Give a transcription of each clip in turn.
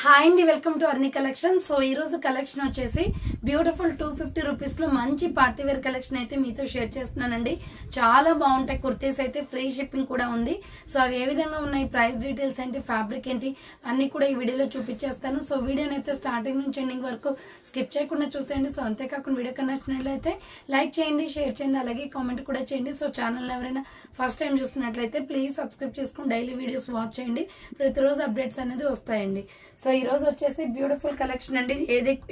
Hi అండి, welcome to అర్ని collection. So ఈ రోజు కలెక్షన్ వచ్చేసి బ్యూటిఫుల్ 250 రూపీస్ లో మంచి పార్టీ వేర్ కలెక్షన్ అయితే మీతో షేర్ చేస్తున్నానండి. చాలా బాగుంటాయి కుర్తీస్ అయితే, ఫ్రీ షిప్పింగ్ కూడా ఉంది. సో అవి ఏ విధంగా ఉన్నాయి, ప్రైస్ డీటెయిల్స్ ఏంటి, ఫ్యాబ్రిక్ ఏంటి అన్ని కూడా ఈ వీడియోలో చూపించేస్తాను. సో వీడియోని అయితే స్టార్టింగ్ నుంచి ఎండింగ్ వరకు స్కిప్ చేయకుండా చూసేయండి. సో అంతేకాకుండా వీడియో నచ్చినట్లయితే లైక్ చేయండి, షేర్ చేయండి, అలాగే కామెంట్ కూడా చేయండి. సో ఛానల్ ఎవరైనా ఫస్ట్ టైం చూస్తున్నట్లయితే ప్లీజ్ సబ్స్క్రైబ్ చేసుకుని డైలీ వీడియోస్ వాచ్ చేయండి. ప్రతిరోజు అప్డేట్స్ అనేది వస్తాయండి. సో ఈ రోజు వచ్చేసి బ్యూటిఫుల్ కలెక్షన్ అండి.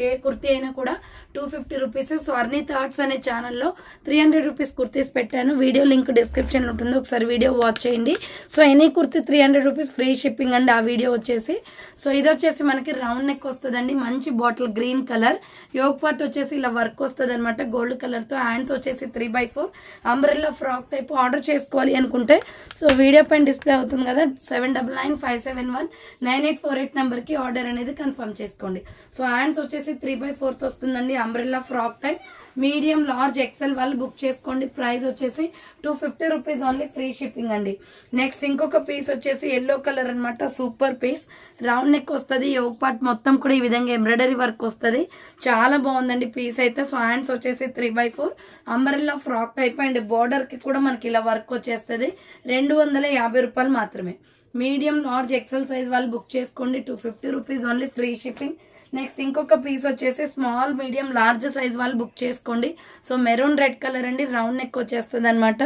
ఏ కుర్తీ అయినా కూడా 250 రూపీస్. సో అర్ని థాట్స్ అనే ఛానల్లో 300 రూపీస్ కుర్తీస్ పెట్టాను. వీడియో లింక్ డిస్క్రిప్షన్ లో ఉంటుంది, ఒకసారి వీడియో వాచ్ చేయండి. So any kurti 300 rupees free shipping అండి ఆ వీడియో వచ్చేసి. సో ఇది వచ్చేసి మనకి రౌండ్ నెక్ వస్తుందండి, మంచి bottle green colour. Yoke part వచ్చేసి ఇలా వర్క్ వస్తుంది అనమాట గోల్డ్ కలర్ తో. హ్యాండ్స్ వచ్చేసి 3/4 అంబ్రెల్లా ఫ్రాక్ టైప్. ఆర్డర్ చేసుకోవాలి అనుకుంటే సో వీడియో పైన డిస్ప్లే అవుతుంది కదా, 7995719848 నెంబర్ కి ఆర్డర్ అనేది కన్ఫర్మ్ చేసుకోండి. సో హ్యాండ్స్ వచ్చేసి 3/4 వస్తుందండి, umbrella frock type. Medium, large, XL వాళ్ళు బుక్ చేసుకోండి. ప్రైస్ వచ్చేసి 250 రూపీస్ ఓన్లీ, ఫ్రీ షిప్పింగ్ అండి. నెక్స్ట్ ఇంకొక పీస్ వచ్చేసి ఎల్లో కలర్ అనమాట, సూపర్ పీస్. రౌండ్ నెక్ వస్తుంది, యోగ్ పార్ట్ మొత్తం కూడా ఈ విధంగా ఎంబ్రాయిడరీ వర్క్ వస్తుంది. చాలా బాగుందండి పీస్ అయితే. సో హ్యాండ్స్ వచ్చేసి 3/4 umbrella frock type and border కి కూడా మనకి ఇలా వర్క్ వచ్చేస్తుంది. 250 రూపాయలు మాత్రమే. మీడియం, లార్జ్, ఎక్సెల్ సైజ్ వాళ్ళు బుక్ చేసుకోండి. 250 rupees only, free shipping. Next ఇంకొక పీస్ వచ్చేసి స్మాల్, మీడియం, లార్జ్ సైజ్ వాళ్ళు బుక్ చేసుకోండి. సో మెరూన్ రెడ్ కలర్ అండి, రౌండ్ నెక్ వచ్చేస్తుంది అనమాట.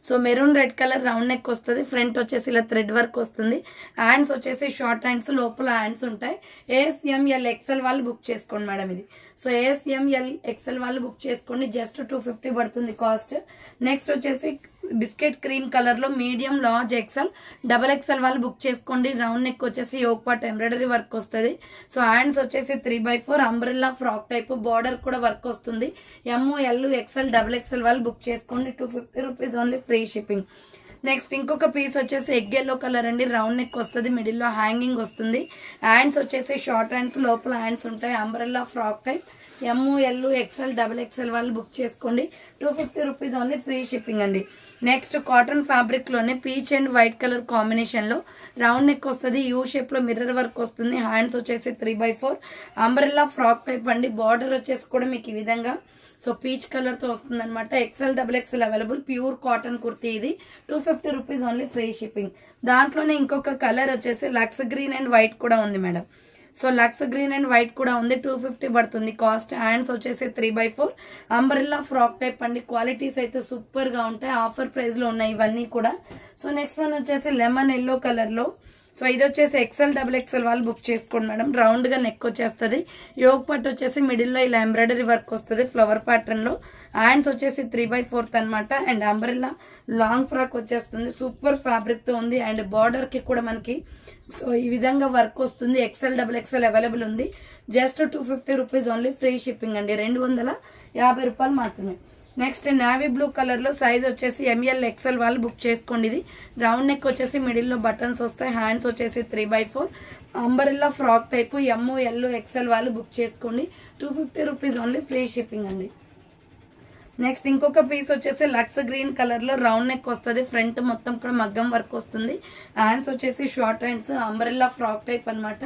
So maroon red colour round neck వస్తుంది. ఫ్రంట్ వచ్చేసి ఇలా థ్రెడ్ వర్క్ వస్తుంది. హ్యాండ్స్ వచ్చేసి షార్ట్ హ్యాండ్స్, లోపల హ్యాండ్స్ ఉంటాయి. ASML XL వాళ్ళు బుక్ చేసుకోండి మేడం ఇది. సో ASML XL వాళ్ళు బుక్ చేసుకోండి, జస్ట్ 250 పడుతుంది కాస్ట్. నెక్స్ట్ వచ్చేసి బిస్కెట్ క్రీమ్ కలర్ లో మీడియం, లార్జ్, ఎక్సెల్, XXL వాళ్ళు బుక్ చేసుకోండి. రౌండ్ నెక్ వచ్చేసి యోగ్ పార్ట్ ఎంబ్రాయిడరీ వర్క్ వస్తుంది. సో హ్యాండ్స్ వచ్చేసి 3/4 అంబ్రెల్లా ఫ్రాక్ టైప్, బార్డర్ కూడా వర్క్ వస్తుంది. ML, XL, XXL వాళ్ళు బుక్ చేసుకోండి. 250 rupees only, free shipping. Next ఇంకొక పీస్ వచ్చేసి ఎగ్ ఎల్లో కలర్ అండి, రౌండ్ నెక్ వస్తుంది, మిడిల్ లో హ్యాంగింగ్ వస్తుంది. హ్యాండ్స్ వచ్చేసి షార్ట్ హ్యాండ్స్, లోపల హ్యాండ్స్ ఉంటాయి. Umbrella frock type. ML, XL, XXL వాళ్ళు బుక్ చేసుకోండి. 250 రూపీస్ ఓన్లీ, ఫ్రీ షిప్పింగ్ అండి. నెక్స్ట్ కాటన్ ఫ్యాబ్రిక్ లోనే peach and white colour combination లో రౌండ్ నెక్ వస్తుంది, యూ షేప్ లో మిర్రర్ వర్క్ వస్తుంది. హ్యాండ్స్ వచ్చేసి 3/4 అంబ్రెల్లా ఫ్రాక్ టైప్ అండి. బార్డర్ వచ్చేసి కూడా మీకు ఈ విధంగా సో పీచ్ కలర్ తో వస్తుంది అనమాట. XL, XXL available. Pure cotton kurti ఇది. 250 రూపీస్ ఓన్లీ, ఫ్రీ షిప్పింగ్. దాంట్లోనే ఇంకొక కలర్ వచ్చేసి లక్స్ గ్రీన్ అండ్ వైట్ కూడా ఉంది మేడం. సో లక్స్ గ్రీన్ అండ్ వైట్ కూడా ఉంది, 250 పడుతుంది కాస్ట్. హ్యాండ్స్ వచ్చేసి 3/4 అంబ్రెల్లా ఫ్రాక్ టైప్ అండి. క్వాలిటీస్ అయితే సూపర్ గా ఉంటాయి, ఆఫర్ ప్రైస్ లో ఉన్నాయి ఇవన్నీ కూడా. సో నెక్స్ట్ వన్ వచ్చేసి లెమన్ ఎల్లో కలర్ లో. సో ఇది వచ్చేసి XL, XXL వాళ్ళు బుక్ చేసుకోండి మేడం. రౌండ్ గా నెక్ వచ్చేస్తుంది. యోగ్ పార్ట్ వచ్చేసి మిడిల్ లో ఇలా ఎంబ్రాయిడరీ వర్క్ వస్తుంది ఫ్లవర్ ప్యాటర్న్ లో. హ్యాండ్స్ వచ్చేసి 3/4 అనమాట. అండ్ అంబ్రెల్లా లాంగ్ ఫ్రాక్ వచ్చేస్తుంది, సూపర్ ఫ్యాబ్రిక్ తో ఉంది. అండ్ బార్డర్ కి కూడా మనకి సో ఈ విధంగా వర్క్ వస్తుంది. XL, XXL అవైలబుల్ ఉంది. Just 250 rupees only, free shipping అండి. 250 రూపాయలు మాత్రమే. నెక్స్ట్ నావీ బ్లూ కలర్ లో సైజ్ వచ్చేసి ML, XL వాళ్ళు బుక్ చేసుకోండి. ఇది రౌండ్ నెక్ వచ్చేసి మిడిల్ లో బటన్స్ వస్తాయి. హ్యాండ్స్ వచ్చేసి 3/4 umbrella frock type. ML, XL వాళ్ళు బుక్ చేసుకోండి. 250 రూపీస్ ఓన్లీ, ఫ్రీ షిప్పింగ్ అండి. నెక్స్ట్ ఇంకొక పీస్ వచ్చేసి లక్స్ గ్రీన్ కలర్ లో రౌండ్ నెక్ వస్తుంది. ఫ్రంట్ మొత్తం కూడా మగ్గం వర్క్ వస్తుంది. హ్యాండ్స్ వచ్చేసి short hands, umbrella frock type అనమాట.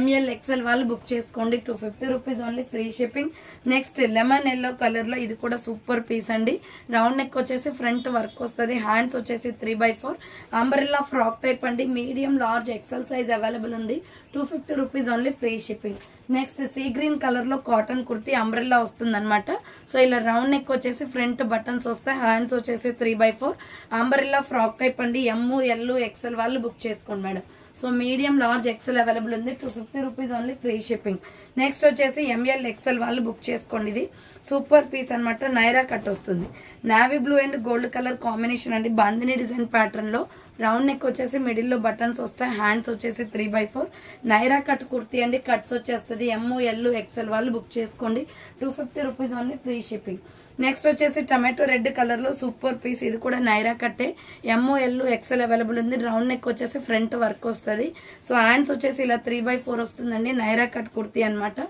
ML, XL వాళ్ళు బుక్ చేసుకోండి. 250 rupees only, free shipping. Next lemon yellow colour లో ఇది కూడా సూపర్ పీస్ అండి. రౌండ్ నెక్ వచ్చేసి ఫ్రంట్ వర్క్ వస్తుంది. హ్యాండ్స్ వచ్చేసి 3/4 అంబ్రెల్లా ఫ్రాక్ టైప్ అండి. Medium, large, XL size available ఉంది. 250 rupees only, free shipping. Next sea green colour లో కాటన్ కుర్తీ అంబ్రెల్లా వస్తుంది అనమాట. సో ఇలా రౌండ్ నెక్ వచ్చేసి ఫ్రంట్ బటన్స్ వస్తాయి. హ్యాండ్స్ వచ్చేసి 3/4 అంబ్రెల్లా ఫ్రాక్ టైప్ అండి. ML, XL వాళ్ళు బుక్ చేసుకోండి madam. So medium, large, XL available ఉంది. 250 rupees only, free shipping. Next వచ్చేసి ML, XL వాళ్ళు బుక్ చేసుకోండి. ఇది సూపర్ పీస్ అనమాట, నైరా కట్ వస్తుంది. Navy blue and gold colour combination అండి, బాందిని డిజైన్ ప్యాటర్న్ లో. రౌండ్ నెక్ వచ్చేసి మిడిల్ లో బటన్స్ వస్తాయి. హ్యాండ్స్ వచ్చేసి 3/4 నైరా కట్ కుర్తీ అండి. కట్స్ వచ్చేస్తుంది. ML, XL వాళ్ళు బుక్ చేసుకోండి. 250 rupees only, free shipping. Next వచ్చేసి టమాటో రెడ్ కలర్ లో సూపర్ పీస్. ఇది కూడా నైరా కట్టే. ML, XL అవైలబుల్ ఉంది. రౌండ్ నెక్ వచ్చేసి ఫ్రంట్ వర్క్ వస్తుంది. సో హ్యాండ్స్ వచ్చేసి ఇలా 3/4 వస్తుందండి. నైరా కట్ కుర్తీ అనమాట.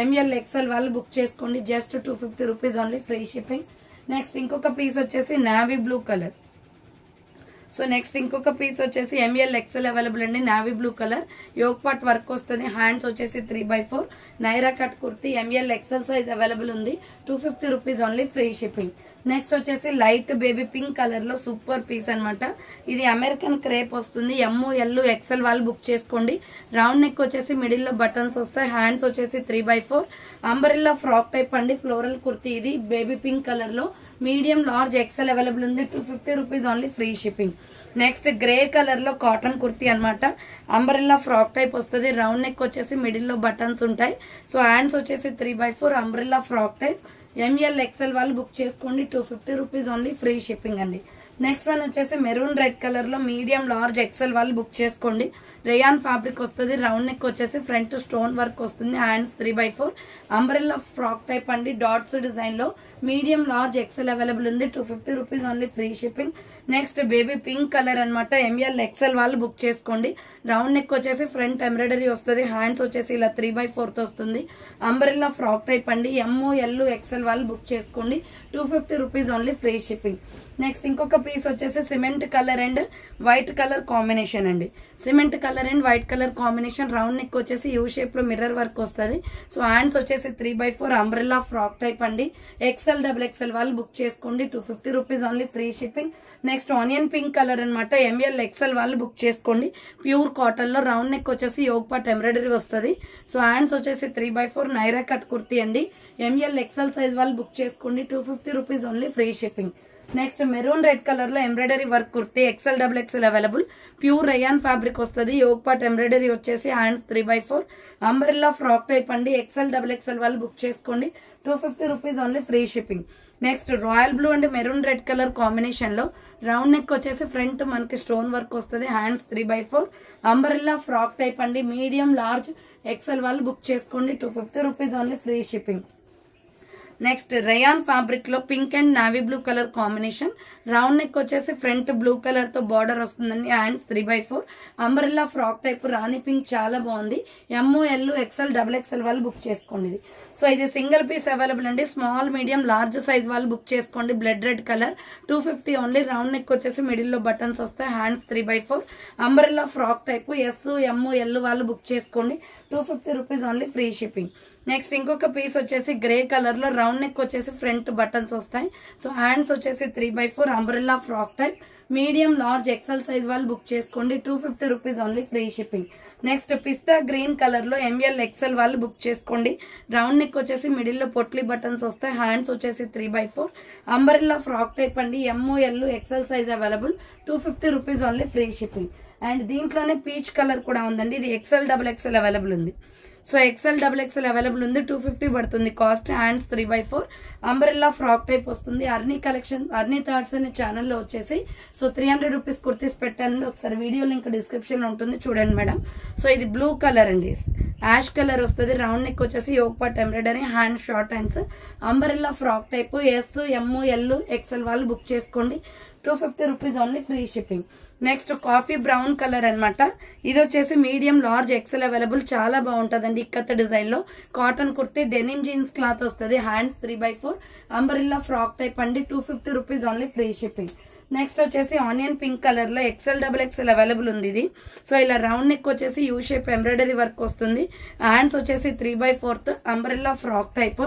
ML, XL వాళ్ళు బుక్ చేసుకోండి. Just 250 rupees only, free shipping. Next ఇంకొక పీస్ వచ్చేసి navy blue colour. So next ఇంకొక పీస్ వచ్చేసి ఎంఎల్ ఎక్సెల్ అవైలబుల్ అండి, navy blue colour, yoke part work వస్తుంది, హ్యాండ్స్ వచ్చేసి 3/4 Naira cut kurti, M L XL size available ఉంది, 250 rupees only, free shipping. Next వచ్చేసి light baby pink colour లో super piece అనమాట. ఇది అమెరికన్ క్రేప్ వస్తుంది, ML XL వాళ్ళు బుక్ చేసుకోండి. రౌండ్ నెక్ వచ్చేసి మిడిల్ లో బటన్స్ వస్తాయి, హ్యాండ్స్ వచ్చేసి 3/4 అంబరిల్లా ఫ్రాక్ టైప్ అండి, ఫ్లోరల్ కుర్తీ. ఇది బేబీ పింక్ కలర్ లో మీడియం లార్జ్ XL అవైలబుల్ ఉంది, 250 rupees only, free shipping. Next grey colour లో కాటన్ కుర్తీ అనమాట, అంబరిల్లా ఫ్రాక్ టైప్ వస్తుంది, రౌండ్ నెక్ వచ్చేసి మిడిల్ లో బటన్స్ ఉంటాయి. సో హ్యాండ్స్ వచ్చేసి 3/4 umbrella frock type, ML XL వాళ్ళు బుక్ చేసుకోండి, 250 రూపీస్ ఓన్లీ, ఫ్రీ షిప్పింగ్ అండి. నెక్స్ట్ వన్ వచ్చేసి మెరూన్ రెడ్ కలర్ లో మీడియం లార్జ్ XL వాళ్ళు బుక్ చేసుకోండి. రేయాన్ ఫ్యాబ్రిక్ వస్తుంది, రౌండ్ నెక్ వచ్చేసి ఫ్రంట్ స్టోన్ వర్క్ వస్తుంది, హ్యాండ్స్ 3/4 అంబ్రెల్లా ఫ్రాక్ టైప్ అండి, డాట్స్ డిజైన్ లో మీడియం లార్జ్ XL అవైలబుల్ ఉంది, 250 rupees only, free shipping. Next baby pink colour అనమాట, ML XL వాళ్ళు బుక్ చేసుకోండి. రౌండ్ నెక్ వచ్చేసి ఫ్రంట్ ఎంబ్రాయిడరీ వస్తుంది, హ్యాండ్స్ వచ్చేసి ఇలా 3/4 వస్తుంది, అంబ్రెల్లా ఫ్రాక్ టైప్ అండి, ML XL వాళ్ళు బుక్ చేసుకోండి, 250 rupees only, free shipping. Next ఇంకొక పీస్ వచ్చేసి cement colour and white colour combination అండి, cement colour and white colour combination, round neck వచ్చేసి యూ షేప్ లో మిర్రర్ వర్క్ వస్తుంది. సో హ్యాండ్స్ వచ్చేసి 3/4 అంబ్రెల్లా ఫ్రాక్ టైప్ అండి, XL XL వాళ్ళు book చేసుకోండి, 250 rupees only, free shipping. Next onion pink colour అనమాట, ML XL వాళ్ళు బుక్ చేసుకోండి, ప్యూర్ కాటన్ లో, రౌండ్ నెక్ వచ్చేసి యోగ్ పార్ట్ ఎంబ్రాయిడరీ వస్తుంది. సో హ్యాండ్స్ వచ్చేసి 3/4 నైరా కట్ కుర్తీ అండి, ML XL సైజ్ వాళ్ళు బుక్ చేసుకోండి, 250 rupees only, free shipping. Next maroon red colour లో embroidery work kurti, XL XL available, pure rayon fabric వస్తుంది, యోగ్ పార్ట్ ఎంబ్రాయిడరీ వచ్చేసి hands 3/4 umbrella frock type అండి, XL XL వాళ్ళు book చేసుకోండి, 250 rupees only, free shipping. Next royal blue and maroon red colour combination లో round neck వచ్చేసి front మనకి stone work వస్తుంది, hands 3/4 umbrella frock type అండి, medium large XL వాళ్ళు book చేసుకోండి, 250 rupees only, free shipping. Next rayon fabric లో pink and navy blue colour combination, round neck వచ్చేసి front blue colour తో border వస్తుందండి, hands 3/4 umbrella frock type, rani pink చాలా బాగుంది, ML XL XL వాళ్ళు book చేసుకోండి. ఇది సో ఇది సింగిల్ పీస్ అవైలబుల్ అండి, స్మాల్ మీడియం లార్జ్ సైజ్ వాళ్ళు బుక్ చేసుకోండి, blood red colour, 250 only, round neck వచ్చేసి మిడిల్ లో బటన్స్ వస్తాయి, hands 3/4 umbrella frock type, SML వాళ్ళు బుక్ చేసుకోండి, 250 rupees only, free shipping. Next ఇంకొక పీస్ వచ్చేసి గ్రే కలర్ లో రౌండ్ నెక్ వచ్చేసి ఫ్రంట్ బటన్స్ వస్తాయి. సో హ్యాండ్స్ వచ్చేసి 3/4 umbrella frock type, medium large XL size వాళ్ళు బుక్ చేసుకోండి, 250 rupees only, free shipping. Next పిస్తా గ్రీన్ కలర్ లో ML XL వాళ్ళు బుక్ చేసుకోండి, రౌండ్ నెక్ వచ్చేసి మిడిల్ లో పొట్లీ బటన్స్ వస్తాయి, హ్యాండ్స్ వచ్చేసి 3/4 అంబ్రెల్లా ఫ్రాక్ టైప్ అండి, ML XL size available, 250 rupees only, free shipping. And దీంట్లోనే పీచ్ కలర్ కూడా ఉందండి, ఇది XL XL అవైలబుల్ ఉంది. సో XL XL అవైలబుల్ ఉంది, 250 పడుతుంది cost, hands 3/4 umbrella frock type వస్తుంది. అర్నీ కలెక్షన్, అర్నీ థాట్స్ అనే ఛానల్లో వచ్చేసి సో 300 రూపీస్ కుర్తీస్ పెట్టానండి, ఒకసారి వీడియో లింక్ డిస్క్రిప్షన్ లో ఉంటుంది, చూడండి మేడం. సో ఇది బ్లూ కలర్ అండి, యాష్ కలర్ వస్తుంది, రౌండ్ నెక్ వచ్చేసి yoke part embroidery, hand short hands, umbrella frock type, SML XL వాళ్ళు బుక్ చేసుకోండి, 250 rupees only, free shipping. Next coffee brown colour అనమాట, ఇది వచ్చేసి మీడియం లార్జ్ XL అవైలబుల్, చాలా బాగుంటదండి, ఇక్కత్ డిజైన్ లో cotton kurti, denim jeans cloth వస్తుంది, హ్యాండ్స్ 3/4 అంబ్రెల్లా ఫ్రాక్ టైప్ అండి, 250 rupees only, free shipping. Next వచ్చేసి ఆనియన్ పింక్ కలర్ లో XL XL అవైలబుల్ ఉంది ఇది. సో ఇలా రౌండ్ నెక్ వచ్చేసి యూ షేప్ ఎంబ్రాయిడరీ వర్క్ వస్తుంది, హ్యాండ్స్ వచ్చేసి 3/4 umbrella frock type,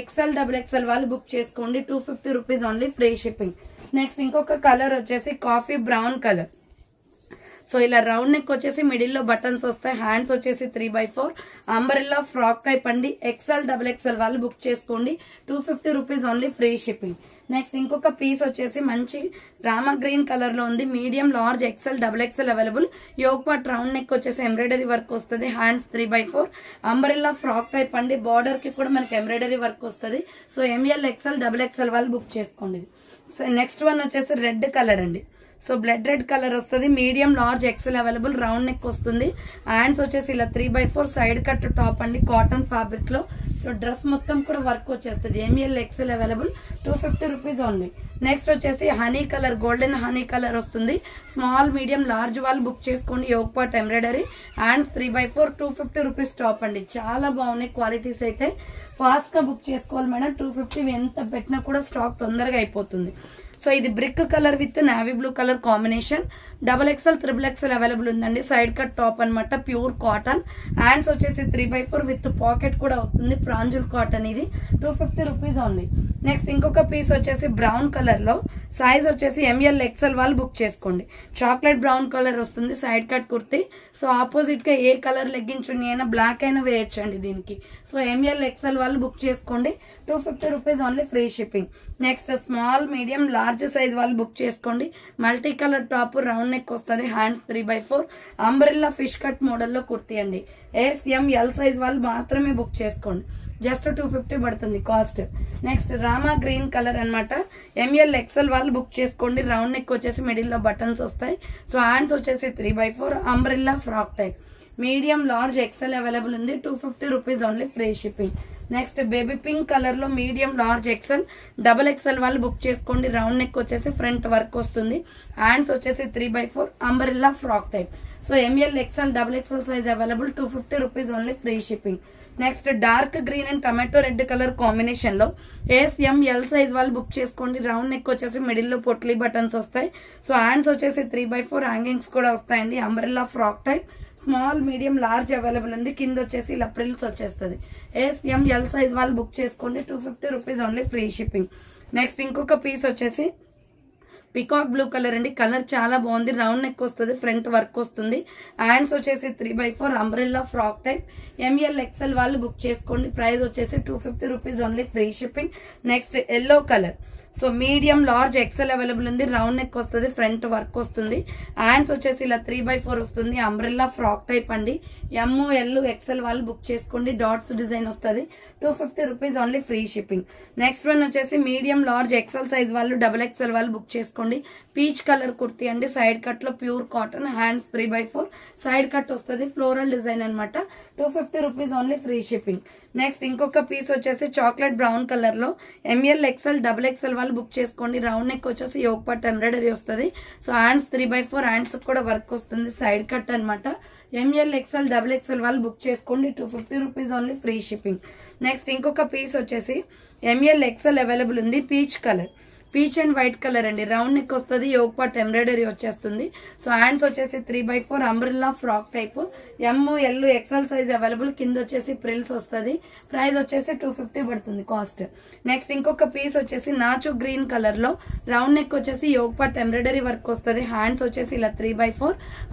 XL XL వాళ్ళు బుక్ చేసుకోండి, 250 rupees only, free shipping. Next ఇంకొక కలర్ వచ్చేసి కాఫీ బ్రౌన్ కలర్, సో ఇలా రౌండ్ నెక్ వచ్చేసి మిడిల్ లో బటన్స్ వస్తాయి, హ్యాండ్స్ వచ్చేసి 3/4 అంబ్రెల్లా ఫ్రాక్ టైప్ అండి, XL XL వాళ్ళు బుక్ చేసుకోండి, 250 rupees only, free shipping. Next ఇంకొక పీస్ వచ్చేసి మంచి రామా గ్రీన్ కలర్ లో ఉంది, medium large XL XL available, yoke part round neck వచ్చేసి ఎంబ్రాయిడరీ వర్క్ వస్తుంది, హ్యాండ్స్ 3/4 అంబ్రెల్లా ఫ్రాక్ టైప్ అండి, బార్డర్ కి కూడా మనకి ఎంబ్రాయిడరీ వర్క్ వస్తుంది. సో ML XL XL వాళ్ళు బుక్ చేసుకోండి. సో నెక్స్ట్ వన్ వచ్చేసి రెడ్ కలర్ అండి, సో బ్లడ్ రెడ్ కలర్ వస్తుంది, medium large XL available, round neck వస్తుంది, హ్యాండ్స్ వచ్చేసి ఇలా 3/4 సైడ్ కట్ టాప్ అండి, కాటన్ ఫ్యాబ్రిక్ లో, సో డ్రెస్ మొత్తం కూడా వర్క్ వచ్చేస్తుంది, ML XL available, 250 rupees only. Next వచ్చేసి honey colour, golden honey colour వస్తుంది, స్మాల్ మీడియం లార్జ్ వాళ్ళు బుక్ చేసుకోండి, yoke part embroidery, hands 3/4 250 rupees top అండి, చాలా బాగున్నాయి క్వాలిటీస్ అయితే, ఫాస్ట్ గా బుక్ చేసుకోవాలి మేడం, 250 ఎంత పెట్టినా కూడా స్టాక్ తొందరగా అయిపోతుంది. సో ఇది brick colour with navy blue colour combination. XXL, XXL available ఉందండి. సైడ్ కట్ టాప్ అనమాట, ప్యూర్ కాటన్. హ్యాండ్స్ వచ్చేసి 3/4 విత్ పాకెట్ కూడా వస్తుంది. ప్రాంజుల్ కాటన్ ఇది 250 రూపీస్ ఓన్లీ. నెక్స్ట్ ఇంకొక పీస్ వచ్చేసి బ్రౌన్ కలర్ లో, సైజ్ వచ్చేసి ML XL వాళ్ళు బుక్ చేసుకోండి. చాక్లెట్ బ్రౌన్ కలర్ వస్తుంది, side cut kurti. So opposite గా ఏ కలర్ లెగ్గిన్స్ అయినా బ్లాక్ అయినా వేయచ్చండి దీనికి. సో ML XL వాళ్ళు బుక్ చేసుకోండి. 250 rupees only, free shipping. Next small, medium, large size వాళ్ళు బుక్ చేసుకోండి. Multi colour top, round neck వస్తుంది. హ్యాండ్స్ 3/4 అంబ్రెల్లా ఫిష్ కట్ మోడల్లో కుర్తీ అండి. SML సైజ్ వాళ్ళు మాత్రమే బుక్ చేసుకోండి. జస్ట్ 250 పడుతుంది cost. Next Rama green colour అనమాట. ML XL వాళ్ళు బుక్ చేసుకోండి. రౌండ్ నెక్ వచ్చేసి మిడిల్ లో బటన్స్ వస్తాయి. సో హ్యాండ్స్ వచ్చేసి 3/4 umbrella frock type. Medium, large, XL available ఉంది. 250 rupees only, free shipping. Next baby pink colour లో మీడియం, లార్జ్, XL, XXL వాళ్ళు బుక్ చేసుకోండి. రౌండ్ నెక్ వచ్చేసి ఫ్రంట్ వర్క్ వస్తుంది. హ్యాండ్స్ వచ్చేసి 3/4 umbrella frock type. So ML XL, XXL size available. 250 rupees only, free shipping. Next dark green and tomato red colour combination లో SML size వాళ్ళు book చేసుకోండి. Round neck వచ్చేసి middle లో పొట్లీ buttons వస్తాయి. So hands వచ్చేసి 3/4 hangings కూడా వస్తాయండి. Umbrella frock type. Small, medium, large available ఉంది. కింద వచ్చేసి ఇలా ప్రిల్స్ వచ్చేస్తుంది. SML సైజ్ వాళ్ళు బుక్ చేసుకోండి. 250 rupees only, free shipping. Next ఇంకొక పీస్ వచ్చేసి పికాక్ బ్లూ కలర్ అండి. కలర్ చాలా బాగుంది. రౌండ్ నెక్ వస్తుంది, ఫ్రంట్ వర్క్ వస్తుంది. హ్యాండ్స్ వచ్చేసి 3/4 umbrella frock type. ML XL వాళ్ళు బుక్ చేసుకోండి. ప్రైస్ వచ్చేసి 250 rupees only, free shipping. Next yellow colour. So medium, large, XL available ఉంది. రౌండ్ నెక్ వస్తుంది, ఫ్రంట్ వర్క్ వస్తుంది. హ్యాండ్స్ వచ్చేసి ఇలా 3/4 వస్తుంది. అంబ్రెల్లా ఫ్రాక్ టైప్ అండి. ML XL వాళ్ళు బుక్ చేసుకోండి. డాట్స్ డిజైన్ వస్తుంది. 250 rupees only, free shipping. Next one వచ్చేసి మీడియం, లార్జ్, XL సైజ్ వాళ్ళు, XXL వాళ్ళు బుక్ చేసుకోండి. పీచ్ కలర్ కుర్తీ అండి. సైడ్ కట్ లో pure cotton. Hands 3/4 side cut వస్తుంది. ఫ్లోరల్ డిజైన్ అనమాట. 250 rupees only, free shipping. Next ఇంకొక పీస్ వచ్చేసి చాక్లెట్ బ్రౌన్ కలర్ లో ML XL, XXL వాళ్ళు బుక్ చేసుకోండి. రౌండ్ నెక్ వచ్చేసి యోగ్ పట్ ఎంబ్రాయిడరీ వస్తుంది. సో హ్యాండ్స్ 3/4 హ్యాండ్స్ కూడా వర్క్ వస్తుంది. సైడ్ కట్ అనమాట. ML XL, XXL వాళ్ళు బుక్ చేసుకోండి. 250 rupees only, free shipping. Next ఇంకొక పీస్ వచ్చేసి ML XL అవైలబుల్ ఉంది. Peach colour, peach and white colour అండి. రౌండ్ నెక్ వస్తుంది. యోగ్ పార్ట్ ఎంబ్రాయిడరీ వచ్చేస్తుంది. సో హ్యాండ్స్ వచ్చేసి 3/4 umbrella frock type. ML XL size available. కింద వచ్చేసి ప్రిల్స్ వస్తుంది. ప్రైస్ వచ్చేసి 250 పడుతుంది కాస్ట్. నెక్స్ట్ ఇంకొక పీస్ వచ్చేసి నాచు గ్రీన్ కలర్ లో రౌండ్ నెక్ వచ్చేసి యోగ్ పార్ట్ ఎంబ్రాయిడరీ వర్క్ వస్తుంది. హ్యాండ్స్ వచ్చేసి ఇలా 3/4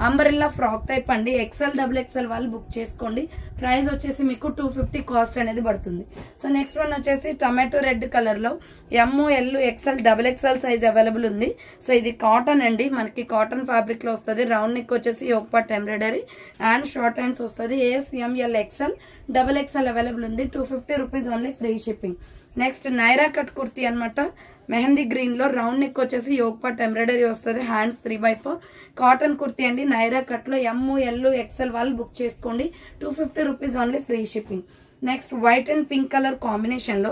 అంబ్రెల్లా ఫ్రాక్ టైప్ అండి. XL, XXL వాళ్ళు బుక్ చేసుకోండి. ప్రైస్ వచ్చేసి మీకు 250 కాస్ట్ అనేది పడుతుంది. సో నెక్స్ట్ వన్ వచ్చేసి టమాటో రెడ్ కలర్ లో ML XL, XXL size available ఉంది. సో ఇది కాటన్ అండి. మనకి కాటన్ ఫ్యాబ్రిక్ లో వస్తుంది. రౌండ్ నెక్ వచ్చేసి yoke part embroidery and short hands వస్తుంది. SML XL, XXL అవైలబుల్ ఉంది. 250 rupees only, free shipping. Next Naira cut kurti అనమాట. మెహందీ గ్రీన్ లో రౌండ్ నెక్ వచ్చేసి యోగ్ పార్ట్ ఎంబ్రాయిడరీ వస్తుంది. హ్యాండ్స్ 3/4 కాటన్ కుర్తీ అండి. నైరా కట్ లో ML XL వాళ్ళు బుక్ చేసుకోండి. 250 rupees only, free shipping. Next white and pink colour combination లో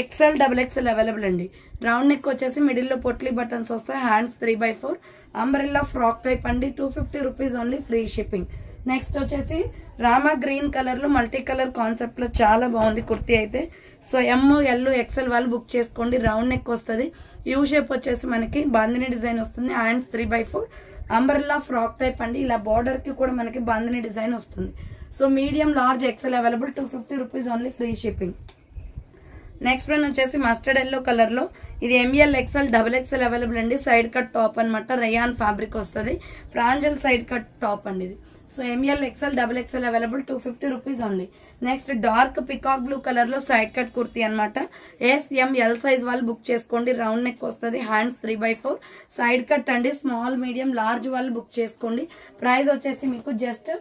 XL, XXL అవైలబుల్ అండి. రౌండ్ నెక్ వచ్చేసి మిడిల్ లో పొట్లీ బటన్స్ వస్తాయి. హ్యాండ్స్ 3/4 అంబ్రెల్లా ఫ్రాక్ టైప్ అండి. 250 rupees only, free shipping. Next వచ్చేసి రామా గ్రీన్ కలర్ లో మల్టీ కలర్ కాన్సెప్ట్ లో చాలా బాగుంది కుర్తీ అయితే. సో ML XL వాళ్ళు బుక్ చేసుకోండి. రౌండ్ నెక్ వస్తుంది. యూ షేప్ వచ్చేసి మనకి బాందిని డిజైన్ వస్తుంది. హ్యాండ్స్ 3/4 అంబ్రెల్లా ఫ్రాక్ టైప్ అండి. ఇలా బార్డర్ కి కూడా మనకి బాందిని డిజైన్ వస్తుంది. So medium, large, XL available. 250 rupees only, free shipping. Next one వచ్చేసి మస్టర్డ్ ఎల్లో కలర్ లో ఇది ML XL, XXL అవైలబుల్ అండి. సైడ్ కట్ టాప్ అనమాట. రయాన్ ఫ్యాబ్రిక్ వస్తుంది. ప్రాంజల్ సైడ్ కట్ టాప్ అండి ఇది. So ML XL, XXL available. 250 rupees only. Next dark peacock blue colour లో side cut kurti అనమాట. SML సైజ్ వాళ్ళు బుక్ చేసుకోండి. రౌండ్ నెక్ వస్తుంది. హ్యాండ్స్ 3/4 సైడ్ కట్ అండి. స్మాల్, మీడియం, లార్జ్ వాళ్ళు బుక్ చేసుకోండి. ప్రైస్ వచ్చేసి మీకు జస్ట్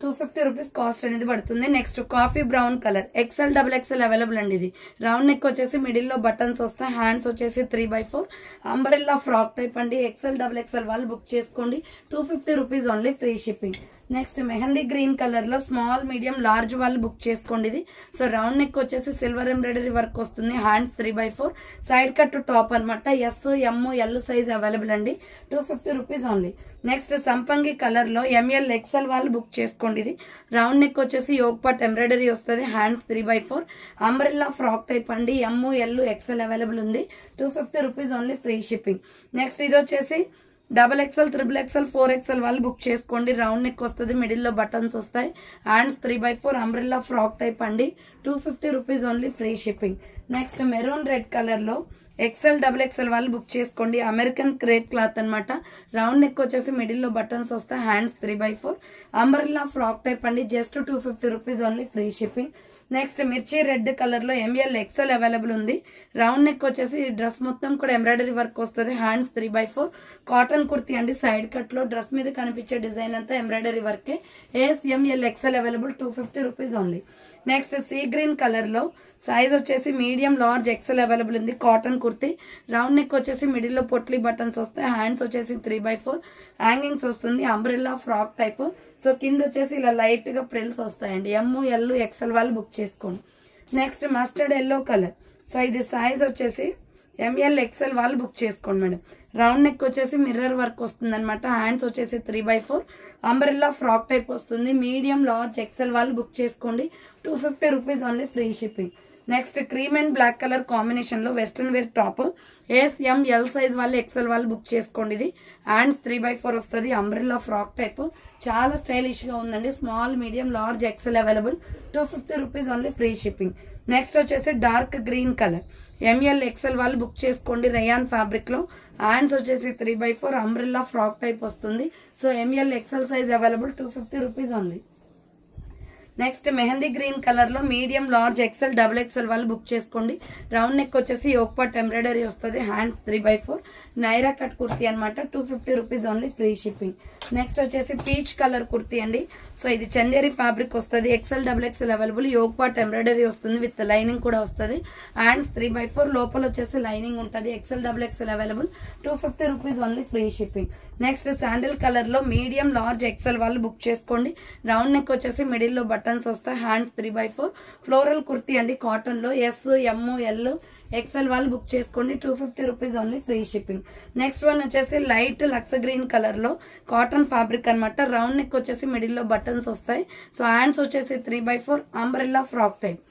250 రూపీస్ కాస్ట్ అనేది పడుతుంది. Next coffee brown colour XL, XXL available అండి. ఇది రౌండ్ నెక్ వచ్చేసి మిడిల్ లో బటన్స్ వస్తాయి. హ్యాండ్స్ వచ్చేసి 3/4 అంబ్రెల్లా ఫ్రాక్ టైప్ అండి. XL, XXL వాళ్ళు బుక్ చేసుకోండి. 250 rupees only, free shipping. Next mehndi green colour లో స్మాల్, మీడియం, లార్జ్ వాళ్ళు బుక్ చేసుకోండి. ఇది సో రౌండ్ నెక్ వచ్చేసి సిల్వర్ ఎంబ్రాయిడరీ వర్క్ వస్తుంది. హ్యాండ్స్ 3/4 సైడ్ కట్ టాప్ అనమాట. SML సైజ్ అవైలబుల్ అండి. 250 రూపీస్ ఓన్లీ. నెక్స్ట్ సంపంగి కలర్ లో ML XL వాళ్ళు బుక్ చేసుకోండి. ఇది రౌండ్ నెక్ వచ్చేసి యోగ్ పార్ట్ ఎంబ్రాయిడరీ వస్తుంది. హ్యాండ్స్ 3/4 అంబ్రెల్లా ఫ్రాక్ టైప్ అండి. ML XL అవైలబుల్ ఉంది. 250 rupees only free shipping. Next ఇది వచ్చేసి XXL, XXL, 4XL వాళ్ళు బుక్ చేసుకోండి. రౌండ్ నెక్ వస్తుంది, మిడిల్ లో బటన్స్ వస్తాయి. హ్యాండ్స్ 3/4 అంబ్రెల్లా ఫ్రాక్ టైప్ అండి. 250 rupees only free shipping. Next maroon red colour లో XL, XXL వాళ్ళు బుక్ చేసుకోండి. అమెరికన్ క్రేప్ క్లాత్ అనమాట. రౌండ్ నెక్ వచ్చేసి మిడిల్ లో బటన్స్ వస్తాయి. హ్యాండ్స్ 3/4 అంబ్రెల్లా ఫ్రాక్ టైప్ అండి. Just 250 rupees only free shipping. Next మిర్చి రెడ్ కలర్ లో ML XL అవైలబుల్ ఉంది. రౌండ్ నెక్ వచ్చేసి డ్రెస్ మొత్తం కూడా ఎంబ్రాయిడరీ వర్క్ వస్తుంది. హ్యాండ్స్ 3/4 కాటన్ కుర్తీ అండి. సైడ్ కట్ లో డ్రెస్ మీద కనిపించే డిజైన్ అంతా ఎంబ్రాయిడరీ వర్కే. ML XL available 250 rupees only. Next sea green colour లో సైజ్ వచ్చేసి మీడియం, లార్జ్, XL అవైలబుల్ ఉంది. కాటన్ కుర్తీ రౌండ్ నెక్ వచ్చేసి మిడిల్ లో పొట్లీ బటన్స్ వస్తాయి. హ్యాండ్స్ వచ్చేసి 3/4 హ్యాంగింగ్స్ వస్తుంది. Umbrella frock type. సో కింద వచ్చేసి ఇలా లైట్ గా ప్రిల్స్ వస్తాయండి. ML XL వాళ్ళు బుక్ చేసుకోండి. Next mustard yellow colour. So ఇది సైజ్ వచ్చేసి ML XL వాళ్ళు బుక్ చేసుకోండి మేడం. రౌండ్ నెక్ వచ్చేసి మిర్రర్ వర్క్ వస్తుంది అనమాట. హ్యాండ్స్ వచ్చేసి 3/4 అంబ్రెల్లా ఫ్రాక్ టైప్ వస్తుంది. మీడియం, లార్జ్, XL వాళ్ళు బుక్ చేసుకోండి. 250 rupees only free shipping. Next cream and black colour combination లో western wear top. ML size వాళ్ళు XL వాళ్ళు బుక్ చేసుకోండి. ఇది హ్యాండ్స్ 3/4 వస్తుంది. అంబ్రెల్లా ఫ్రాక్ టైప్ చాలా స్టైలిష్ గా ఉందండి. Small, medium, large, XL available. 250 rupees only free shipping. Next వచ్చేసి dark green colour. ML XL వాళ్ళు బుక్ చేసుకోండి. రయాన్ ఫ్యాబ్రిక్ లో హ్యాండ్స్ వచ్చేసి 3/4 అంబ్రెల్లా ఫ్రాక్ టైప్ వస్తుంది. So ML XL size available. 250 rupees only. Next mehndi green colour లో medium, large, XL, XXL వాళ్ళు book చేసుకోండి. Round neck వచ్చేసి యోగ్ పార్ట్ ఎంబ్రాయిడరీ వస్తుంది. హ్యాండ్స్ 3/4 నైరా కట్ కుర్తీ అనమాట. 250 rupees only free shipping. Next వచ్చేసి peach colour kurti అండి. So ఇది చందేరి ఫ్యాబ్రిక్ వస్తుంది. XL, XXL available. Yoke part embroidery వస్తుంది విత్ లైనింగ్ కూడా వస్తుంది. హ్యాండ్స్ 3/4 లోపల వచ్చేసి లైనింగ్ ఉంటుంది. XL, XXL available. 250 rupees only free shipping. Next sandal colour లో మీడియం, లార్జ్, XL వాళ్ళు బుక్ చేసుకోండి. రౌండ్ నెక్ వచ్చేసి మిడిల్ లో బటన్స్ వస్తాయి. హ్యాండ్స్ 3/4 ఫ్లోరల్ కుర్తీ అండి. కాటన్ లో ML XL వాళ్ళు బుక్ చేసుకోండి. 250 rupees only free shipping. Next one వచ్చేసి లైట్ లక్స్ గ్రీన్ కలర్ లో కాటన్ ఫ్యాబ్రిక్ అనమాట. రౌండ్ నెక్ వచ్చేసి మిడిల్ లో బటన్స్ వస్తాయి. సో హ్యాండ్స్ వచ్చేసి 3/4 umbrella frock type.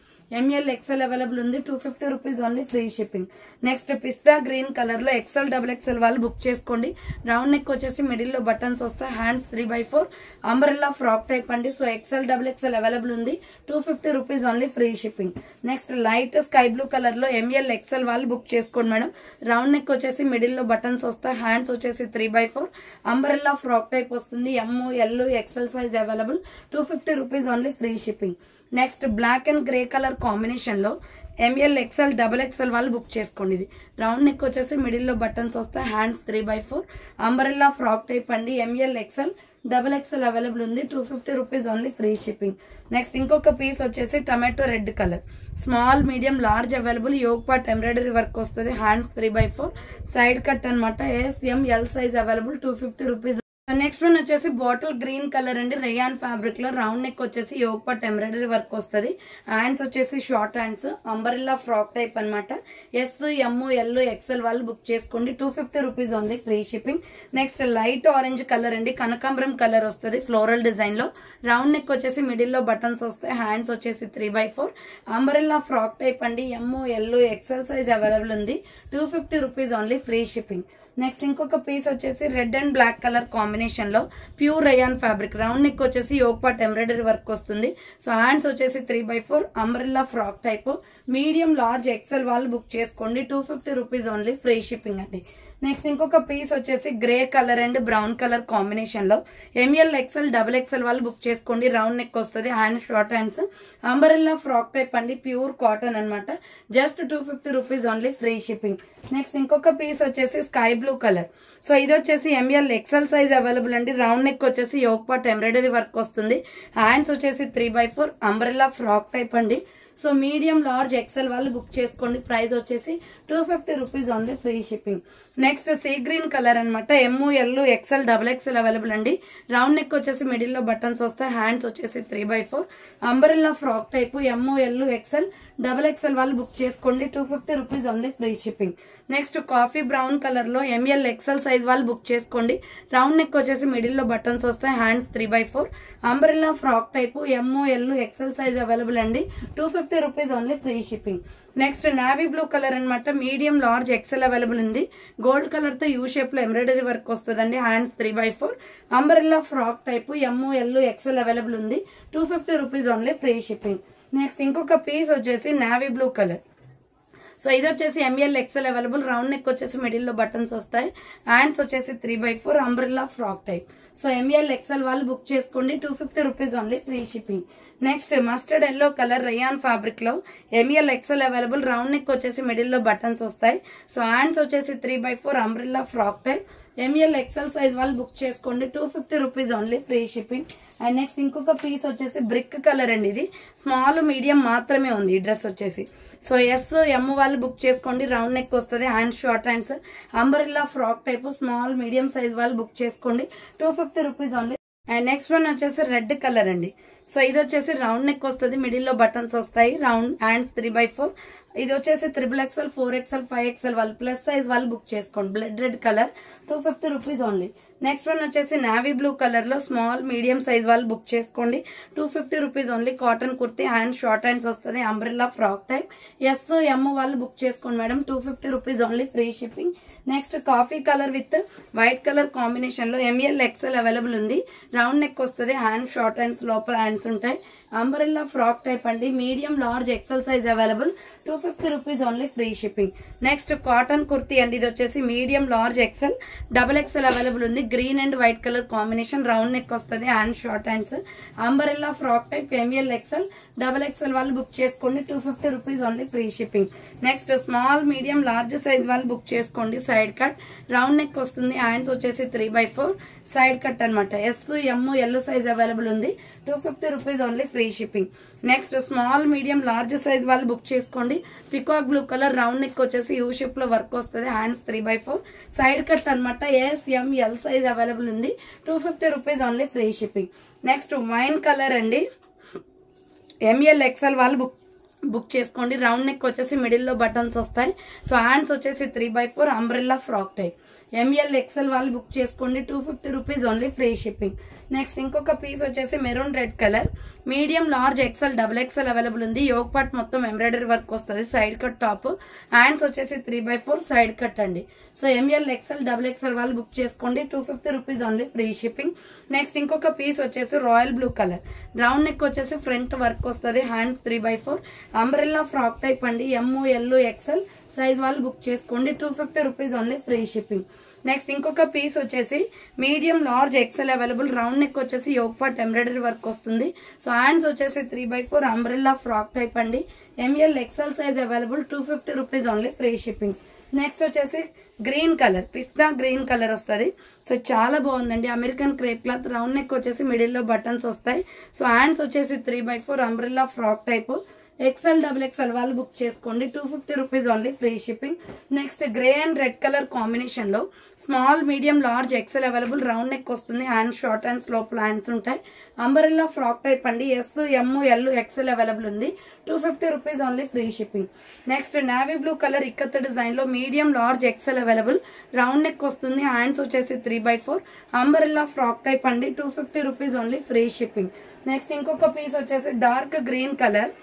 ML XL available ఉంది. 250 rupees only free shipping. Next పిస్తా గ్రీన్ కలర్ లో XL, XXL వాళ్ళు బుక్ చేసుకోండి. రౌండ్ నెక్ వచ్చేసి మిడిల్ లో బటన్స్ వస్తాయి. హ్యాండ్స్ 3/4 అంబ్రెల్లా ఫ్రాక్ టైప్ అండి. సో XL, XXL అవైలబుల్ ఉంది. 250 rupees only free shipping. Next light sky blue colour లో ML XL వాళ్ళు బుక్ చేసుకోండి మేడం. రౌండ్ నెక్ వచ్చేసి మిడిల్ లో బటన్స్ వస్తాయి. హ్యాండ్స్ వచ్చేసి 3/4 అంబ్రెల్లా ఫ్రాక్ టైప్ వస్తుంది. ML XL size available. 250 rupees only free shipping. Next black and grey colour combination లో ML XL, XXL వాళ్ళు బుక్ చేసుకోండి. ఇది రౌండ్ నెక్ వచ్చేసి మిడిల్ లో బటన్స్ వస్తాయి. హ్యాండ్స్ 3/4 అంబ్రెల్లా ఫ్రాక్ టైప్ అండి. ML XL, XXL అవైలబుల్ ఉంది. 250 rupees only free shipping. Next ఇంకొక పీస్ వచ్చేసి tomato red colour. Small, medium, large available. Yoke part embroidery work వస్తుంది. హ్యాండ్స్ 3/4 సైడ్ కట్ అనమాట. ML సైజ్ available. 250 rupees. Next one వచ్చేసి bottle green colour అండి. Rayon fabric లో round neck వచ్చేసి yoke part embroidery work వస్తుంది. Hands వచ్చేసి short hands umbrella frock type అనమాట. ML XL వాళ్ళు బుక్ చేసుకోండి. 250 rupees only free shipping. Next light orange colour అండి. కనకాంబరం కలర్ వస్తుంది ఫ్లోరల్ డిజైన్ లో. రౌండ్ నెక్ వచ్చేసి మిడిల్ లో బటన్స్ వస్తాయి. హ్యాండ్స్ వచ్చేసి 3/4 అంబ్రెల్లా ఫ్రాక్ టైప్ అండి. ML XL సైజ్ అవైలబుల్ ఉంది. 250 rupees only free shipping. Next ఇంకొక పీస్ వచ్చేసి red and black colour combination లో pure rayon fabric. Round neck వచ్చేసి యోగ్ పార్ట్ ఎంబ్రాయిడరీ వర్క్ వస్తుంది. సో హ్యాండ్స్ వచ్చేసి 3/4 umbrella frock type. Medium, large, XL వాళ్ళు book చేసుకోండి. 250 rupees only free shipping అండి. Next ఇంకొక పీస్ వచ్చేసి grey colour and brown colour combination లో ML XL, XXL వాళ్ళు బుక్ చేసుకోండి. రౌండ్ నెక్ వస్తుంది. Hand short hands umbrella frock type అండి. ప్యూర్ కాటన్ అనమాట. Just 250 rupees only free shipping. Next ఇంకొక పీస్ వచ్చేసి స్కై బ్లూ కలర్. సో ఇది వచ్చేసి ML XL సైజ్ అవైలబుల్ అండి. రౌండ్ నెక్ వచ్చేసి యోగ్ పార్ట్ ఎంబ్రాయిడరీ వర్క్ వస్తుంది. హ్యాండ్స్ వచ్చేసి 3/4 అంబ్రెల్లా ఫ్రాక్ టైప్ అండి. సో మీడియం లార్జ్ ఎక్సెల్ వాళ్ళు బుక్ చేసుకోండి. ప్రైస్ వచ్చేసి 250 rupees only, free shipping. Next sea green colour అనమాట. ML XL XXL అవైలబుల్ అండి. రౌండ్ నెక్ వచ్చేసి మిడిల్ లో బటన్స్ వస్తాయి. హ్యాండ్స్ వచ్చేసి 3x4 umbrella frock type. ML XL XXL వాళ్ళు బుక్ చేసుకోండి. 250 rupees only, free shipping. Next coffee brown colour లో ML XL size వాళ్ళు బుక్ చేసుకోండి. రౌండ్ నెక్ వచ్చేసి మిడిల్ లో బటన్స్ వస్తాయి. Hands 3x4 umbrella frock type. ML XL size available అండి. 250 rupees only, free shipping. Next navy blue colour అనమాట. Medium large XL available ఉంది. Gold colour తో you shape లో ఎంబ్రాయిడరీ వర్క్ వస్తుందండి. Hands 3x4 umbrella frock type. ML XL available ఉంది. 250 rupees only, free shipping. Next ఇంకొక piece వచ్చేసి navy blue colour. So ఇది వచ్చేసి ML XL available. Round neck వచ్చేసి మిడిల్ లో బటన్స్ వస్తాయి. హ్యాండ్స్ వచ్చేసి 3x4 umbrella frock type. So ML XL వాళ్ళు బుక్ చేసుకోండి. 250 rupees only, free shipping. Next mustard yellow colour rayon fabric లో ML XL available. Round neck వచ్చేసి middle లో buttons వస్తాయి. సో హ్యాండ్స్ వచ్చేసి 3x4 umbrella frock type. ML XL size వాళ్ళు book చేసుకోండి. 250 rupees only, free shipping. And next ఇంకొక piece వచ్చేసి brick colour అండి. ఇది స్మాల్ మీడియం మాత్రమే ఉంది ఈ డ్రెస్ వచ్చేసి. సో M వాళ్ళు బుక్ చేసుకోండి. రౌండ్ నెక్ వస్తుంది. Hand short hands umbrella frock type. Small medium size వాళ్ళు బుక్ చేసుకోండి. 250 rupees only. And next one వచ్చేసి రెడ్ కలర్ అండి. సో ఇది వచ్చేసి రౌండ్ నెక్ వస్తుంది. మిడిల్ లో బటన్స్ వస్తాయి. Round hands 3x4. ఇది వచ్చేసి XXL 4XL 5XL వాళ్ళు ప్లస్ సైజ్ వాళ్ళు బుక్ చేసుకోండి. Blood red colour, 250 rupees only. Next one వచ్చేసి నావీ బ్లూ కలర్ లో స్మాల్ మీడియం సైజ్ వాళ్ళు బుక్ చేసుకోండి. 250 rupees only. Cotton kurti, hand short hands వస్తుంది. Umbrella frock type. M వాళ్ళు బుక్ చేసుకోండి madam. 250 rupees only, free shipping. Next coffee colour with white colour combination లో ML XL available ఉంది. Round neck వస్తుంది. Hand short hands, లోపల hands ఉంటాయి. Umbrella frock type అండి. Medium large XL size available. 250 rupees only, free shipping. Next cotton kurti అండి. ఇది వచ్చేసి medium large XL XXL available ఉంది. Green and white colour combination. Round neck వస్తుంది. Hand short hands umbrella frock type. ML XL XXL వాళ్ళు book చేసుకోండి. 250 rupees only, free shipping. Next small medium large size వాళ్ళు book చేసుకోండి. Side cut, round neck వస్తుంది. Hands వచ్చేసి 3x4 side cut అనమాట. M L size available ఉంది. 250 rupees only, free shipping. Next small medium large size వాళ్ళు book చేసుకోండి. Peacock blue colour. Round neck వచ్చేసి U shape లో వర్క్ వస్తుంది. హ్యాండ్స్ 3x4 సైడ్ కట్ అనమాట. M L సైజ్ అవైలబుల్ ఉంది. 250 rupees only, free shipping. Next wine colour అండి. ML XL వాళ్ళు book చేసుకోండి. రౌండ్ నెక్ వచ్చేసి మిడిల్ లో బటన్స్ వస్తాయి. సో హ్యాండ్స్ వచ్చేసి 3x4 umbrella frock type. ML XL వాళ్ళు బుక్ చేసుకోండి. 250 rupees only, free shipping. Next ఇంకొక పీస్ వచ్చేసి maroon red colour. Medium large XL XXL available ఉంది. యోగ్ పార్ట్ మొత్తం ఎంబ్రాయిడరీ వర్క్ వస్తుంది. Side cut top. హ్యాండ్స్ వచ్చేసి 3x4 side cut అండి. So ML XL XXL వాళ్ళు బుక్ చేసుకోండి. 250 rupees only, free shipping. Next ఇంకొక పీస్ వచ్చేసి royal blue colour. Round neck వచ్చేసి ఫ్రంట్ వర్క్ వస్తుంది. Hands 3x4 umbrella frock type అండి. ML XL సైజ్ వాళ్ళు బుక్ చేసుకోండి. 250 rupees only, free shipping. Next ఇంకొక పీస్ వచ్చేసి medium large XL available. Round neck వచ్చేసి యోగ్ పార్ట్ ఎంబ్రాయిడరీ వర్క్ వస్తుంది. So hands వచ్చేసి 3x4 అంబ్రెల్లా ఫ్రాక్ టైప్ అండి. ML XL size available. 250 rupees only, free shipping. Next వచ్చేసి green colour, పిస్తా green colour వస్తుంది. So చాలా బాగుందండి. American crepe cloth. Round neck వచ్చేసి middle లో బటన్స్ వస్తాయి. సో హ్యాండ్స్ వచ్చేసి 3x4 umbrella frock type. XL XXL వాళ్ళు బుక్ చేసుకోండి. 250 rupees only, free shipping. Next grey and red colour combination లో small medium large XL available. Round neck వస్తుంది. Hand short hands, లోపల hands ఉంటాయి. Umbrella frock type అండి. M L XL available ఉంది. 250 rupees only, free shipping. Next navy blue colour ikat design లో medium large XL available. Round neck వస్తుంది. Hands వచ్చేసి 3x4 umbrella frock type అండి. 250 rupees only, free shipping. Next ఇంకొక piece వచ్చేసి dark green colour.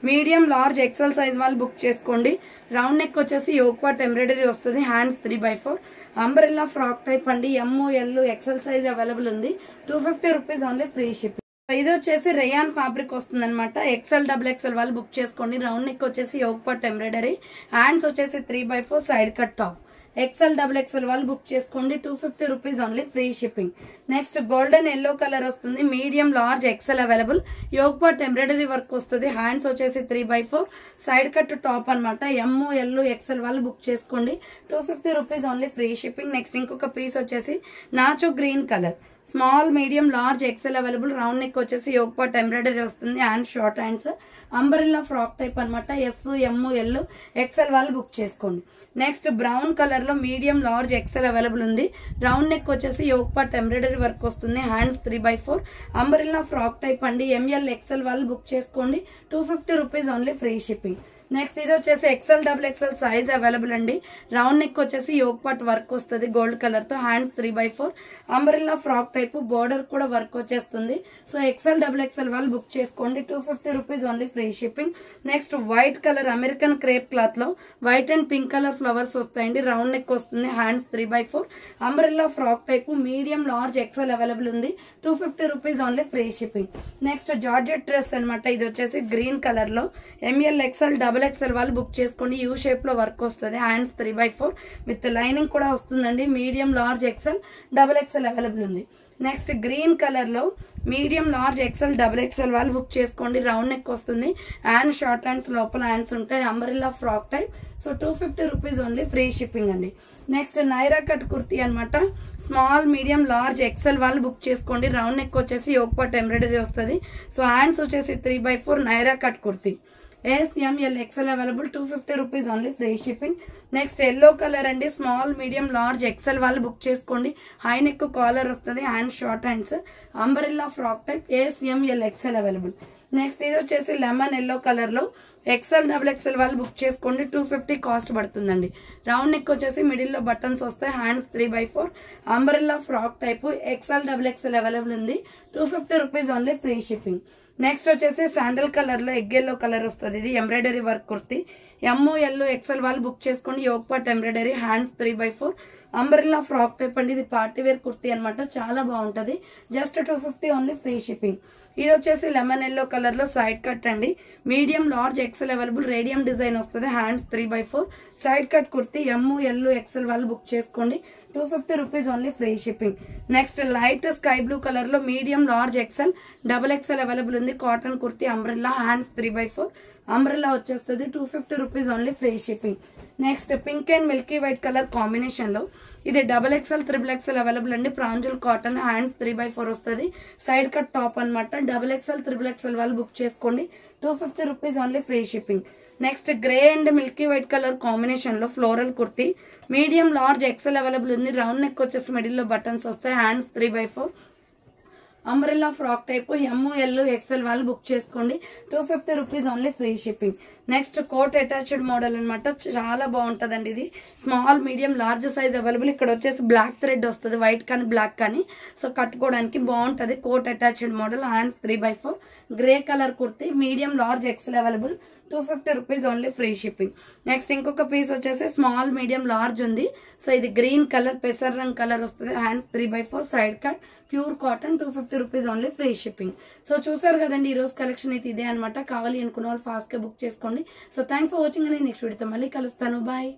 Medium large XL size వాళ్ళు book చేసుకోండి. Round neck వచ్చేసి yoke part embroidery వస్తుంది. Hands 3x4 umbrella frock type అండి. M L XL size available ఉంది. 250 rupees only, free shipping. ఇది వచ్చేసి రేయాన్ ఫ్యాబ్రిక్ వస్తుంది అనమాట. XL XXL వాళ్ళు బుక్ చేసుకోండి. రౌండ్ నెక్ వచ్చేసి యోగ్ పార్ట్ ఎంబ్రాయిడరీ. హ్యాండ్స్ వచ్చేసి 3x4 side cut top. XL XXL వాళ్ళు బుక్ చేసుకోండి. 250 rupees only, free shipping. Next golden yellow colour వస్తుంది. Medium large XL available. Yoke part embroidery work వస్తుంది. Hands వచ్చేసి 3x4 side cut top అనమాట. M L XL వాళ్ళు book చేసుకోండి. 250 rupees only, free shipping. Next ఇంకొక piece వచ్చేసి నాచో green colour. Small medium large XL available. Round neck వచ్చేసి yoke part embroidery వస్తుంది and short hands. Umbrella frock type అనమాట. S, M, L, XL వాళ్ళు book చేసుకోండి. నెక్స్ట్ బ్రౌన్ కలర్ లో medium large XL available ఉంది. Round neck వచ్చేసి yoke part embroidery work వస్తుంది. Hands 3/4. Umbrella frock type అండి. M L XL వాళ్ళు బుక్ చేసుకోండి. 250 rupees only, free shipping. Next ఇది వచ్చేసి XL double XL size available అండి. రౌండ్ నెక్ వచ్చేసి యోగ్ పార్ట్ వర్క్ వస్తుంది గోల్డ్ కలర్ తో. Hands 3/4. Umbrella frock type, border కూడా వర్క్ వచ్చేస్తుంది. సో ఎక్సెల్ డబుల్ ఎక్సెల్ వాళ్ళు బుక్ చేసుకోండి. 250 rupees only, free shipping. Next white colour American crepe cloth లో white and pink colour flowers వస్తాయండి. Round neck వస్తుంది. Hands 3/4. Umbrella frock type medium large XL available ఉంది. 250 rupees only, free shipping. Next georgette dress అనమాట. ఇది వచ్చేసి green colour లో ML XL double XL వాళ్ళు book చేసుకోండి. యూ షేప్ లో వర్క్ వస్తుంది. హ్యాండ్స్ 3/4 విత్ లైనింగ్ కూడా వస్తుందండి. Medium large XL double XL available ఉంది. నెక్స్ట్ గ్రీన్ కలర్ లో medium large XL double XL వాళ్ళు బుక్ చేసుకోండి. రౌండ్ నెక్ వస్తుంది అండ్ షార్ట్ హ్యాండ్స్, లోపల హ్యాండ్స్ ఉంటాయి. Umbrella frock type. So 250 rupees only, free shipping అండి. నెక్స్ట్ నైరా కట్ కుర్తీ అనమాట. Small medium large XL వాళ్ళు బుక్ చేసుకోండి. రౌండ్ నెక్ వచ్చేసి యోగ్ పార్ట్ ఎంబ్రాయిడరీ వస్తుంది. సో హ్యాండ్స్ వచ్చేసి 3/4 Naira cut kurti. S, M, L, XL available. 250 rupees only, free shipping. Next yellow colour అండి. Small medium large XL వాళ్ళు book చేసుకోండి. High neck collar వస్తుంది. Hand short hands. Umbrella frock type. S, M, L, XL available. Next ఇది వచ్చేసి lemon yellow colour లో XL double XL వాళ్ళు book చేసుకోండి. 250 cost పడుతుందండి. రౌండ్ నెక్ వచ్చేసి మిడిల్ లో బటన్స్ వస్తాయి. Hands 3/4. Umbrella frock type XL double XL available ఉంది. 250 rupees only, free shipping. Next వచ్చేసి శాండల్ కలర్ లో ఎగ్ ఎల్లో కలర్ వస్తుంది. ఇది embroidery work kurti. M, L, XL వాళ్ళు బుక్ చేసుకోండి. Yoke part embroidery. Hands 3/4. Umbrella frock type అండి. ఇది party wear kurti అనమాట. చాలా బాగుంటది. Just 250 only, free shipping. ఇది వచ్చేసి లెమన్ ఎల్లో కలర్ లో సైడ్ కట్ అండి. Medium large XL available. Radium design వస్తుంది. Hands 3/4. Side cut kurti. M, L, XL వాళ్ళు బుక్ చేసుకోండి. 250 rupees only, free shipping. Next light sky blue colour లో medium large XL double XL available ఉంది. Cotton kurti. Umbrella. Hands 3/4. Umbrella వచ్చేస్తుంది. 250 rupees only, free shipping. Next pink and milky white colour combination లో ఇది double XL triple XL available అండి. ప్రాంజుల్ cotton. Hands 3/4 వస్తుంది. Side cut top అనమాట. Double XL triple XL వాళ్ళు book చేసుకోండి. 250 rupees only, free shipping. Next grey and milky white colour combination లో floral kurti. Medium large XL available ఉంది. Round neck వచ్చేసి middle లో బటన్స్ వస్తాయి. Hands 3/4. Umbrella frock type. M, L, XL వాళ్ళు book చేసుకోండి. 250 rupees only, free shipping. Next coat attached model అనమాట. చాలా బాగుంటదండి. ఇది small medium large size available. ఇక్కడ వచ్చేసి బ్లాక్ థ్రెడ్ వస్తుంది. వైట్ కానీ బ్లాక్ కానీ. సో కట్టుకోవడానికి బాగుంటది. Coat attached model. Hands 3/4. Grey colour kurti. Medium large XL available. 250 rupees only, free shipping. Next ఇంకొక పీస్ వచ్చేసి స్మాల్ మీడియం లార్జ్ ఉంది. సో ఇది గ్రీన్ కలర్ పెసర్ రంగ్ కలర్ వస్తుంది. Hands 3/4. Side cut. Pure cotton. 250 rupees only, free shipping. So చూసారు కదండి, ఈ రోజు కలెక్షన్ అయితే ఇదే అనమాట. కావాలి అనుకున్న వాళ్ళు ఫాస్ట్ గా బుక్ చేసుకోండి. సో థ్యాంక్స్ ఫర్ వాచింగ్ అండి. నెక్స్ట్ వీడియోతో మళ్ళీ కలుస్తాను. బాయ్.